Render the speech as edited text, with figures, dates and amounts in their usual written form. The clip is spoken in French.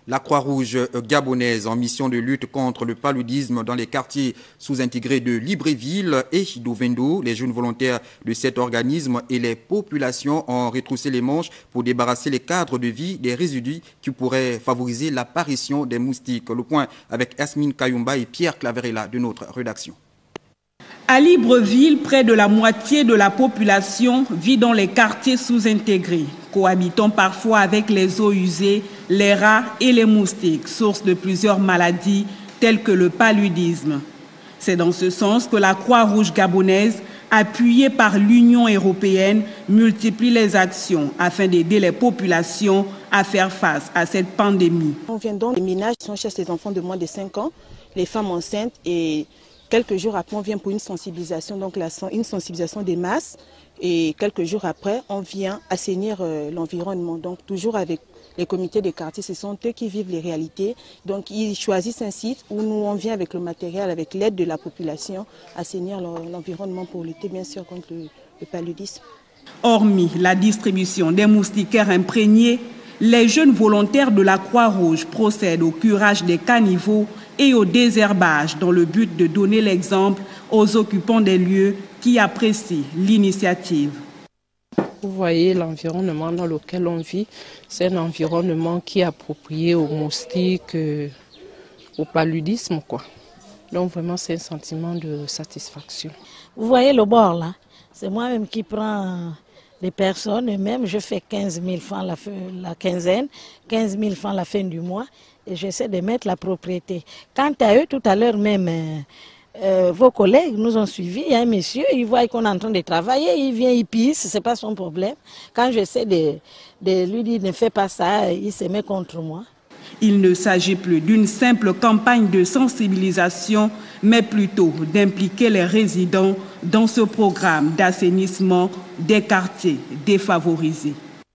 La Croix-Rouge gabonaise en mission de lutte contre le paludisme dans les quartiers sous-intégrés de Libreville et d'Ovendo. Les jeunes volontaires de cet organisme et les populations ont retroussé les manches pour débarrasser les cadres de vie des résidus qui pourraient favoriser l'apparition des moustiques. Le point avec Yasmine Kayumba et Pierre Claverella de notre rédaction. À Libreville, près de la moitié de la population vit dans les quartiers sous-intégrés, cohabitant parfois avec les eaux usées, les rats et les moustiques, source de plusieurs maladies telles que le paludisme. C'est dans ce sens que la Croix-Rouge gabonaise, appuyée par l'Union européenne, multiplie les actions afin d'aider les populations à faire face à cette pandémie. On vient dans les ménages qui sont chez les enfants de moins de 5 ans, les femmes enceintes et quelques jours après, on vient pour une sensibilisation, donc une sensibilisation des masses. Et quelques jours après, on vient assainir l'environnement. Donc toujours avec les comités de quartier, ce sont eux qui vivent les réalités. Donc ils choisissent un site où nous, on vient avec le matériel, avec l'aide de la population, assainir l'environnement pour lutter bien sûr contre le paludisme. Hormis la distribution des moustiquaires imprégnés, les jeunes volontaires de la Croix-Rouge procèdent au curage des caniveaux et au désherbage dans le but de donner l'exemple aux occupants des lieux qui apprécient l'initiative. Vous voyez l'environnement dans lequel on vit, c'est un environnement qui est approprié aux moustiques, au paludisme, quoi. Donc vraiment c'est un sentiment de satisfaction. Vous voyez le bord là, c'est moi-même qui prends les personnes, et même je fais 15 000 francs la quinzaine, 15 000 francs la fin du mois, et j'essaie de mettre la propriété. Quant à eux, tout à l'heure même, vos collègues nous ont suivis, il y a un monsieur, il voit qu'on est en train de travailler, il vient, il pisse, ce n'est pas son problème. Quand j'essaie de lui dire ne fais pas ça, il se met contre moi. Il ne s'agit plus d'une simple campagne de sensibilisation, mais plutôt d'impliquer les résidents dans ce programme d'assainissement des quartiers défavorisés.